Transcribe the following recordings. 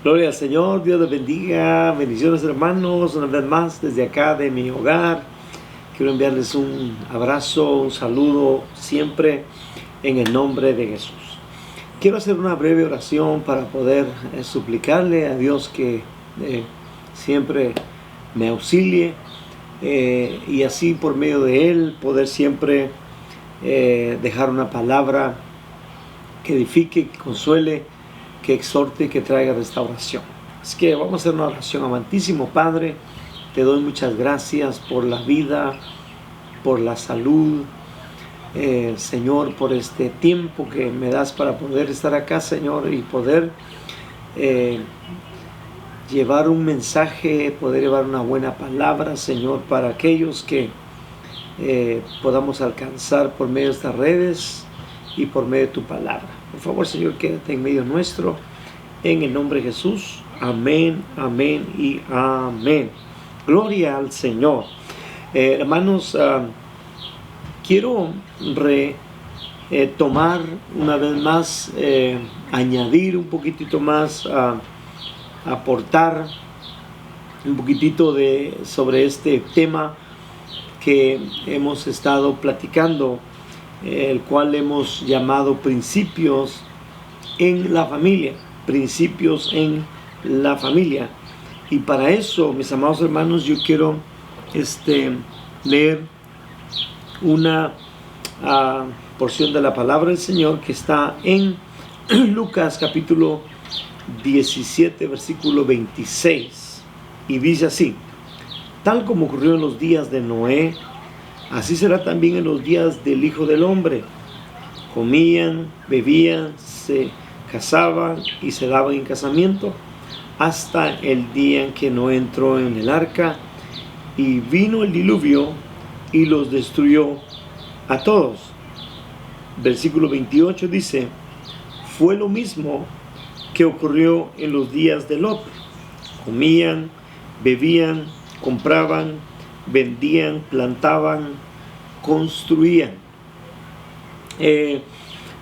Gloria al Señor, Dios les bendiga, bendiciones hermanos, una vez más desde acá de mi hogar. Quiero enviarles un abrazo, un saludo siempre en el nombre de Jesús. Quiero hacer una breve oración para poder suplicarle a Dios que siempre me auxilie y así por medio de Él poder siempre dejar una palabra que edifique, que consuele, que exhorte, que traiga restauración. Así que vamos a hacer una oración. Amantísimo Padre, te doy muchas gracias por la vida, por la salud, Señor, por este tiempo que me das para poder estar acá, Señor, y poder llevar un mensaje, poder llevar una buena palabra, Señor, para aquellos que podamos alcanzar por medio de estas redes y por medio de tu palabra. Por favor, Señor, quédate en medio nuestro, en el nombre de Jesús. Amén, amén y amén. Gloria al Señor. Hermanos, quiero tomar una vez más, añadir un poquitito más, aportar un poquitito sobre este tema que hemos estado platicando, el cual hemos llamado principios en la familia, principios en la familia. Y para eso, mis amados hermanos, yo quiero leer una porción de la palabra del Señor que está en Lucas capítulo 17, versículo 26, y dice así: tal como ocurrió en los días de Noé, así será también en los días del Hijo del Hombre. Comían, bebían, se casaban y se daban en casamiento hasta el día en que Noé entró en el arca y vino el diluvio y los destruyó a todos. Versículo 28 dice: fue lo mismo que ocurrió en los días de Lot. Comían, bebían, compraban, vendían, plantaban, construían.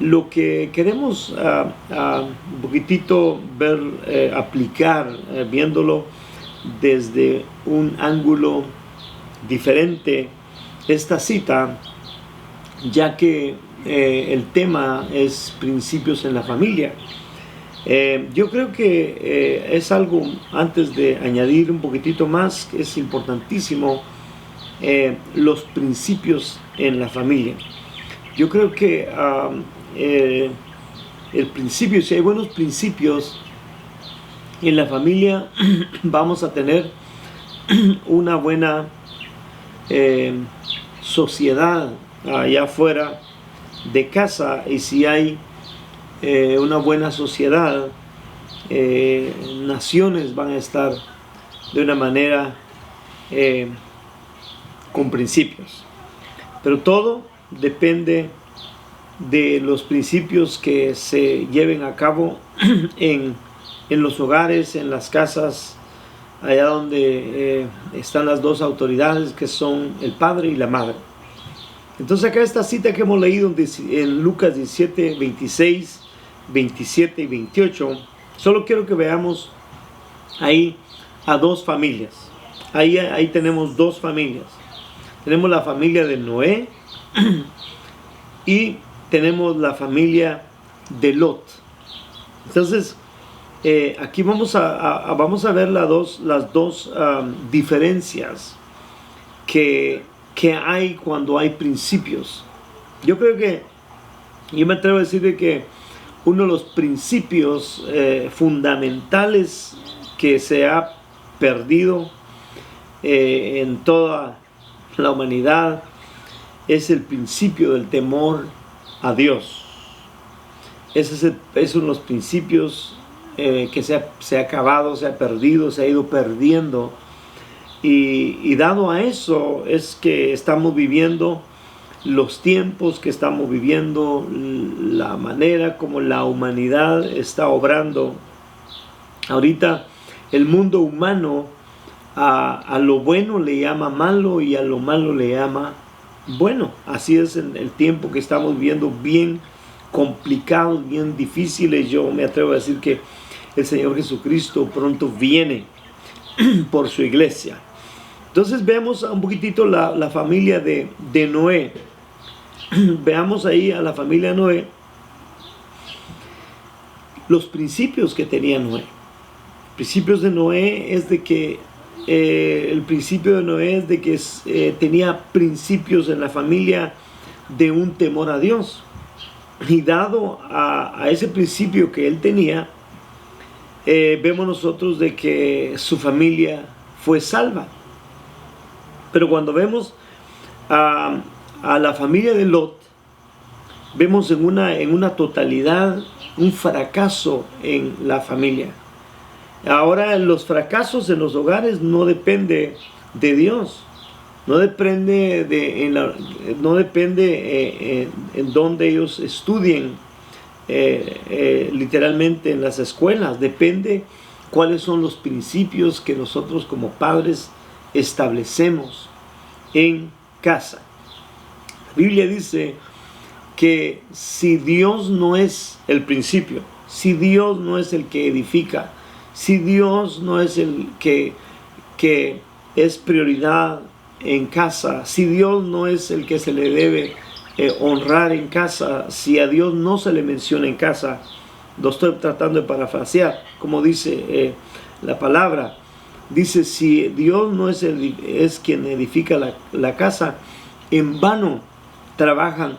Lo que queremos un poquitito ver, aplicar, viéndolo desde un ángulo diferente, esta cita, ya que el tema es principios en la familia. Yo creo que es algo, antes de añadir un poquitito más, que es importantísimo, los principios en la familia. Yo creo que el principio, si hay buenos principios en la familia, vamos a tener una buena sociedad allá afuera de casa. Y si hay una buena sociedad, naciones van a estar de una manera con principios. Pero todo depende de los principios que se lleven a cabo en los hogares, en las casas, allá donde están las dos autoridades, que son el padre y la madre. Entonces acá esta cita que hemos leído en Lucas 17, 26, 27 y 28, solo quiero que veamos ahí a dos familias. Ahí tenemos dos familias. Tenemos la familia de Noé y tenemos la familia de Lot. Entonces, aquí vamos a ver las dos diferencias que hay cuando hay principios. Yo me atrevo a decir de que uno de los principios fundamentales que se ha perdido en toda la humanidad es el principio del temor a Dios. Ese es uno de los principios que se ha acabado, se ha perdido, se ha ido perdiendo. Y dado a eso es que estamos viviendo los tiempos que estamos viviendo, la manera como la humanidad está obrando. Ahorita el mundo humano a lo bueno le llama malo y a lo malo le llama bueno. Así es en el tiempo que estamos viviendo, bien complicados, bien difíciles. Yo me atrevo a decir que el Señor Jesucristo pronto viene por su iglesia. Entonces vemos un poquitito la familia de Noé. Veamos ahí a la familia de Noé, los principios que tenía Noé. Principios de Noé es de que el principio de Noé es de que tenía principios en la familia de un temor a Dios. Y dado a ese principio que él tenía, vemos nosotros de que su familia fue salva. Pero cuando vemos a la familia de Lot, vemos en una totalidad un fracaso en la familia. Ahora los fracasos en los hogares no depende de Dios, no depende en donde ellos estudien, literalmente en las escuelas. Depende cuáles son los principios que nosotros como padres establecemos en casa. La Biblia dice que si Dios no es el principio, si Dios no es el que edifica, si Dios no es el que es prioridad en casa, si Dios no es el que se le debe honrar en casa, si a Dios no se le menciona en casa, lo estoy tratando de parafrasear, como dice la palabra, dice, si Dios no es quien edifica la casa, en vano trabajan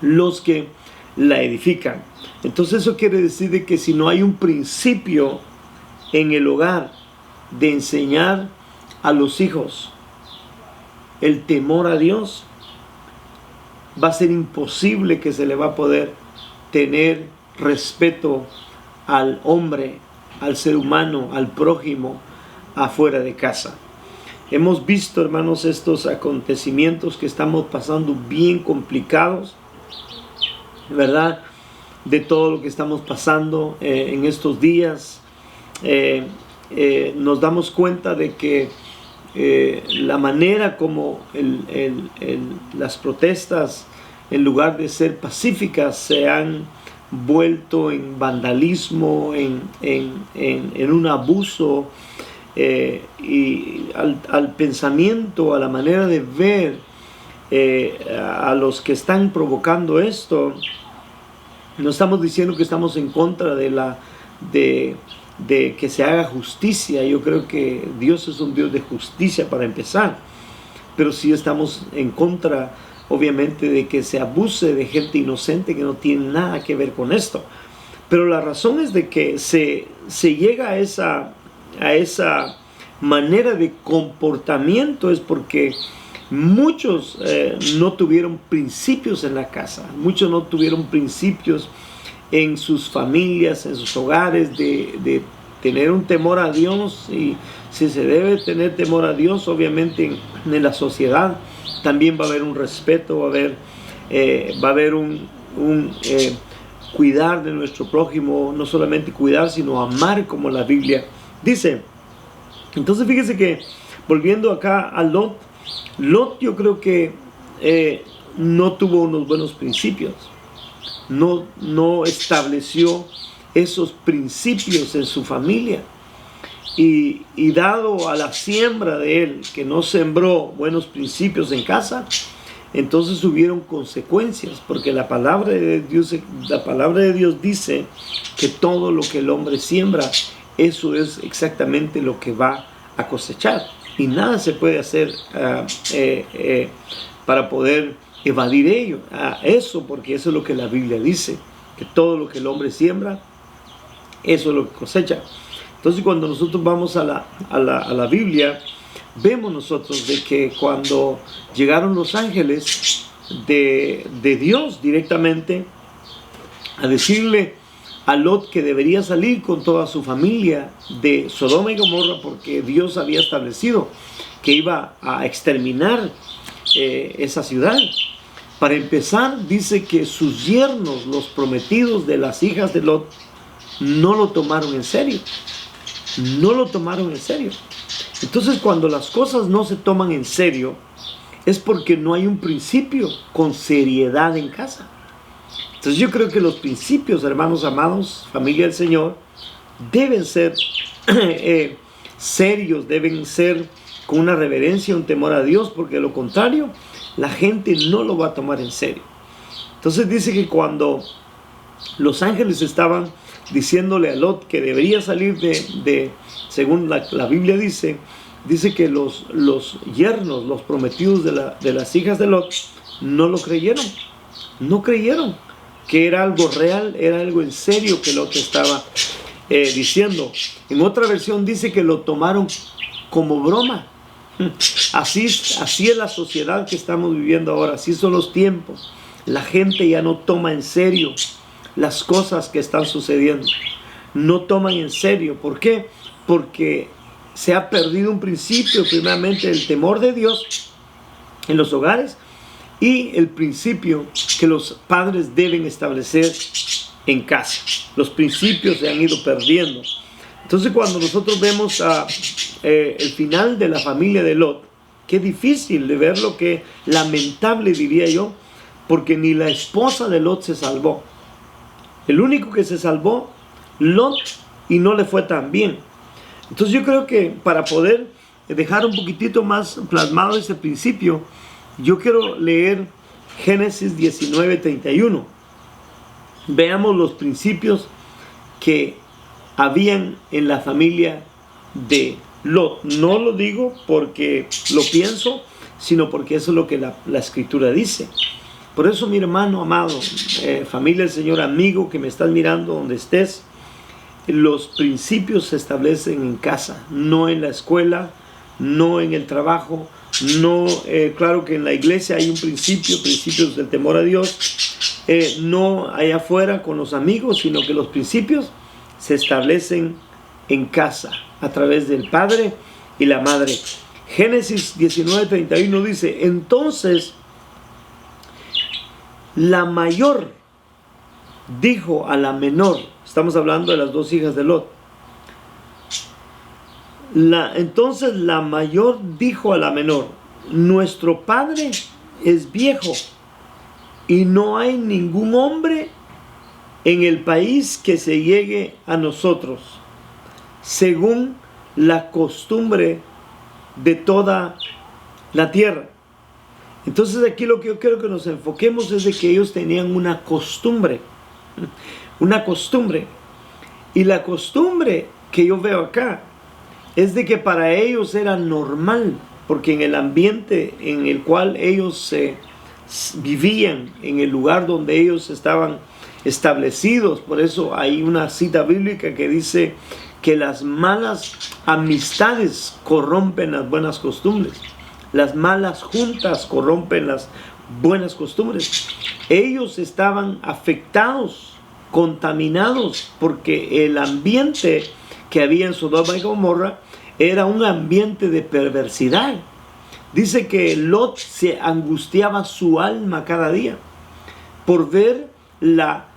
los que la edifican. Entonces eso quiere decir de que si no hay un principio en el hogar de enseñar a los hijos el temor a Dios, va a ser imposible que se le va a poder tener respeto al hombre, al ser humano, al prójimo afuera de casa. Hemos visto, hermanos, estos acontecimientos que estamos pasando bien complicados, ¿verdad? De todo lo que estamos pasando en estos días. Nos damos cuenta de que la manera como las protestas, en lugar de ser pacíficas, se han vuelto en vandalismo, en un abuso, y al pensamiento, a la manera de ver a los que están provocando esto. No estamos diciendo que estamos en contra de que se haga justicia. Yo creo que Dios es un Dios de justicia para empezar, pero sí estamos en contra, obviamente, de que se abuse de gente inocente que no tiene nada que ver con esto. Pero la razón es de que se llega a esa manera de comportamiento es porque muchos no tuvieron principios en la casa, muchos no tuvieron principios en sus familias, en sus hogares, de tener un temor a Dios. Y si se debe tener temor a Dios, obviamente en la sociedad también va a haber un respeto, va a haber un cuidar de nuestro prójimo, no solamente cuidar, sino amar, como la Biblia dice. Entonces fíjese que, volviendo acá a Lot, yo creo que no tuvo unos buenos principios, no estableció esos principios en su familia, y dado a la siembra de él, que no sembró buenos principios en casa, entonces hubieron consecuencias, porque la palabra de Dios dice que todo lo que el hombre siembra, eso es exactamente lo que va a cosechar, y nada se puede hacer para poder evadir eso, porque eso es lo que la Biblia dice, que todo lo que el hombre siembra, eso es lo que cosecha. Entonces, cuando nosotros vamos a la Biblia, vemos nosotros de que cuando llegaron los ángeles de Dios directamente a decirle a Lot que debería salir con toda su familia de Sodoma y Gomorra, porque Dios había establecido que iba a exterminar esa ciudad. Para empezar, dice que sus yernos, los prometidos de las hijas de Lot, no lo tomaron en serio. No lo tomaron en serio. Entonces, cuando las cosas no se toman en serio, es porque no hay un principio con seriedad en casa. Entonces yo creo que los principios, hermanos amados, familia del Señor, deben ser serios, deben ser con una reverencia, un temor a Dios, porque de lo contrario, la gente no lo va a tomar en serio. Entonces dice que cuando los ángeles estaban diciéndole a Lot que debería salir según la Biblia dice que los yernos, los prometidos de las hijas de Lot, no lo creyeron. No creyeron que era algo real, era algo en serio que Lot estaba diciendo. En otra versión dice que lo tomaron como broma. Así es la sociedad que estamos viviendo ahora, así son los tiempos. La gente ya no toma en serio las cosas que están sucediendo. No toman en serio. ¿Por qué? Porque se ha perdido un principio, primeramente el temor de Dios en los hogares y el principio que los padres deben establecer en casa. Los principios se han ido perdiendo. Entonces cuando nosotros vemos el final de la familia de Lot, qué difícil de verlo, que lamentable diría yo, porque ni la esposa de Lot se salvó. El único que se salvó, Lot, y no le fue tan bien. Entonces yo creo que para poder dejar un poquitito más plasmado ese principio, yo quiero leer Génesis 19:31. Veamos los principios que habían en la familia de Lot. No lo digo porque lo pienso, sino porque eso es lo que la Escritura dice. Por eso, mi hermano amado, familia del Señor, amigo que me estás mirando donde estés, los principios se establecen en casa, no en la escuela, no en el trabajo, no, claro que en la iglesia hay un principios del temor a Dios, no allá afuera con los amigos, sino que los principios se establecen en casa, a través del padre y la madre. Génesis 19:31 dice, entonces la mayor dijo a la menor, estamos hablando de las dos hijas de Lot, entonces la mayor dijo a la menor, nuestro padre es viejo y no hay ningún hombre en el país que se llegue a nosotros, según la costumbre de toda la tierra. Entonces aquí lo que yo quiero que nos enfoquemos es de que ellos tenían una costumbre, y la costumbre que yo veo acá es de que para ellos era normal, porque en el ambiente en el cual ellos vivían, en el lugar donde ellos estaban establecidos, por eso hay una cita bíblica que dice que las malas amistades corrompen las buenas costumbres. Las malas juntas corrompen las buenas costumbres. Ellos estaban afectados, contaminados, porque el ambiente que había en Sodoma y Gomorra era un ambiente de perversidad. Dice que Lot se angustiaba su alma cada día por ver la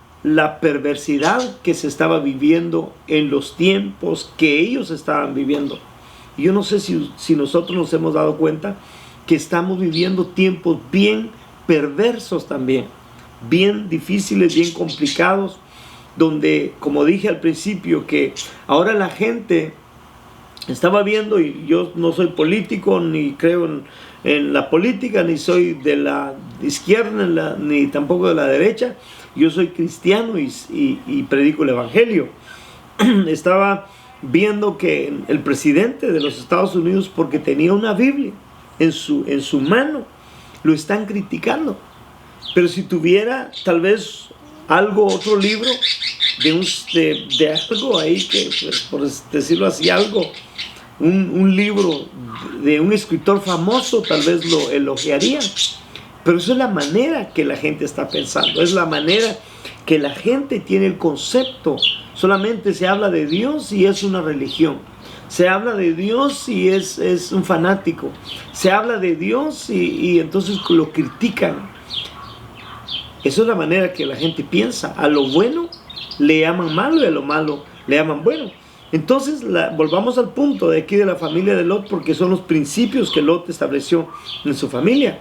perversidad que se estaba viviendo en los tiempos que ellos estaban viviendo. Yo no sé si nosotros nos hemos dado cuenta que estamos viviendo tiempos bien perversos también, bien difíciles, bien complicados, donde, como dije al principio, que ahora la gente estaba viendo, y yo no soy político, ni creo en la política, ni soy de la izquierda, ni tampoco de la derecha, yo soy cristiano y predico el evangelio. Estaba viendo que el presidente de los Estados Unidos, porque tenía una Biblia en su mano, lo están criticando. Pero si tuviera tal vez otro libro de algo ahí, que por decirlo así, un libro de un escritor famoso, tal vez lo elogiarían. Pero eso es la manera que la gente está pensando, es la manera que la gente tiene el concepto. Solamente se habla de Dios y es una religión. Se habla de Dios y es un fanático. Se habla de Dios y entonces lo critican. Esa es la manera que la gente piensa. A lo bueno le llaman malo y a lo malo le llaman bueno. Entonces volvamos al punto de aquí de la familia de Lot, porque son los principios que Lot estableció en su familia.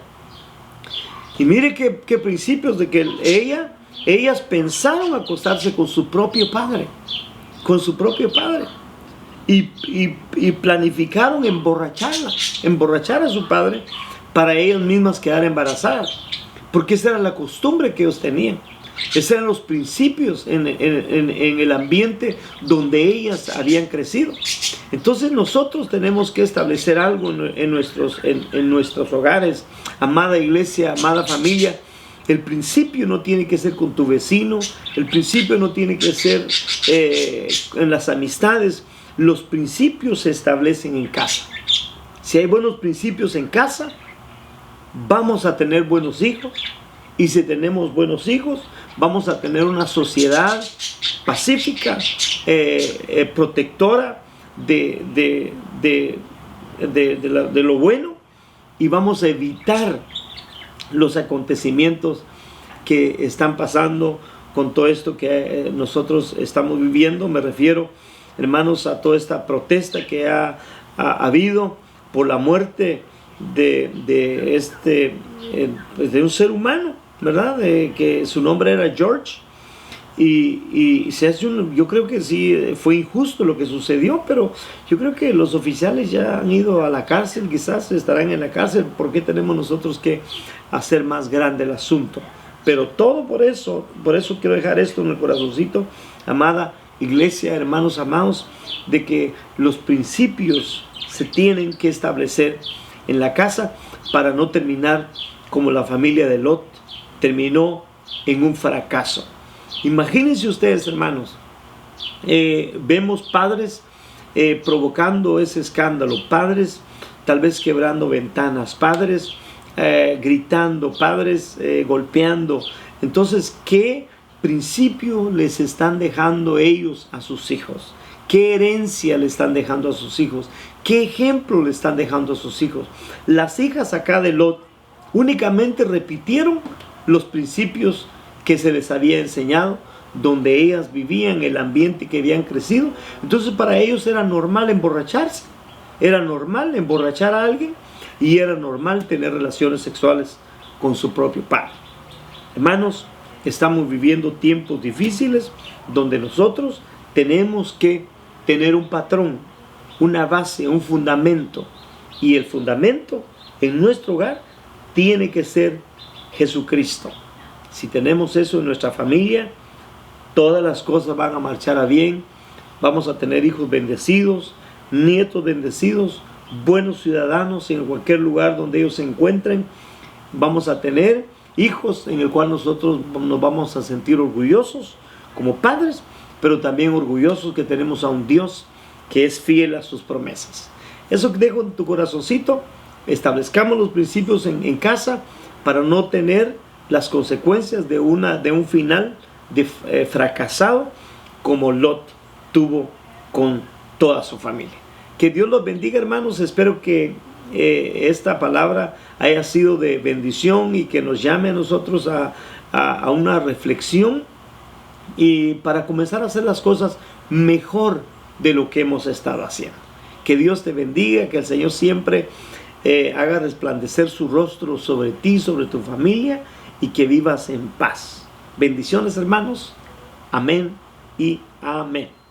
Y mire qué principios de que ellas pensaron acostarse con su propio padre. con su propio padre. Y planificaron emborrachar a su padre para ellas mismas quedar embarazadas, porque esa era la costumbre que ellos tenían. Esos eran los principios en el ambiente donde ellas habían crecido. Entonces nosotros tenemos que establecer algo en nuestros hogares, amada iglesia, amada familia. El principio no tiene que ser con tu vecino, el principio no tiene que ser en las amistades. Los principios se establecen en casa. Si hay buenos principios en casa, vamos a tener buenos hijos. Y si tenemos buenos hijos, vamos a tener una sociedad pacífica, protectora de lo bueno, y vamos a evitar los acontecimientos que están pasando con todo esto que nosotros estamos viviendo. Me refiero, hermanos, a toda esta protesta que ha habido por la muerte de un ser humano, ¿verdad? Que su nombre era George. Y se hace yo creo que sí fue injusto lo que sucedió, pero yo creo que los oficiales ya han ido a la cárcel, quizás estarán en la cárcel. ¿Por qué tenemos nosotros que hacer más grande el asunto? Pero todo por eso quiero dejar esto en el corazoncito, amada iglesia, hermanos amados, de que los principios se tienen que establecer en la casa para no terminar como la familia de Lot terminó en un fracaso. Imagínense ustedes, hermanos, vemos padres provocando ese escándalo, padres tal vez quebrando ventanas, padres gritando, padres golpeando. Entonces, ¿qué principio les están dejando ellos a sus hijos? ¿Qué herencia le están dejando a sus hijos? ¿Qué ejemplo le están dejando a sus hijos? Las hijas acá de Lot únicamente repitieron los principios que se les había enseñado, donde ellas vivían, el ambiente que habían crecido. Entonces para ellos era normal emborracharse, era normal emborrachar a alguien, y era normal tener relaciones sexuales con su propio padre. Hermanos, estamos viviendo tiempos difíciles donde nosotros tenemos que tener un patrón, una base, un fundamento, y el fundamento en nuestro hogar tiene que ser Jesucristo. Si tenemos eso en nuestra familia, todas las cosas van a marchar a bien. Vamos a tener hijos bendecidos, nietos bendecidos, buenos ciudadanos en cualquier lugar donde ellos se encuentren. Vamos a tener hijos en el cual nosotros nos vamos a sentir orgullosos como padres, pero también orgullosos que tenemos a un Dios que es fiel a sus promesas. Eso que dejo en tu corazoncito. Establezcamos los principios en casa para no tener las consecuencias de un final fracasado como Lot tuvo con toda su familia. Que Dios los bendiga, hermanos. Espero que esta palabra haya sido de bendición y que nos llame a nosotros a una reflexión, y para comenzar a hacer las cosas mejor de lo que hemos estado haciendo. Que Dios te bendiga, que el Señor siempre haga resplandecer su rostro sobre ti, sobre tu familia, y que vivas en paz. Bendiciones, hermanos. Amén y amén.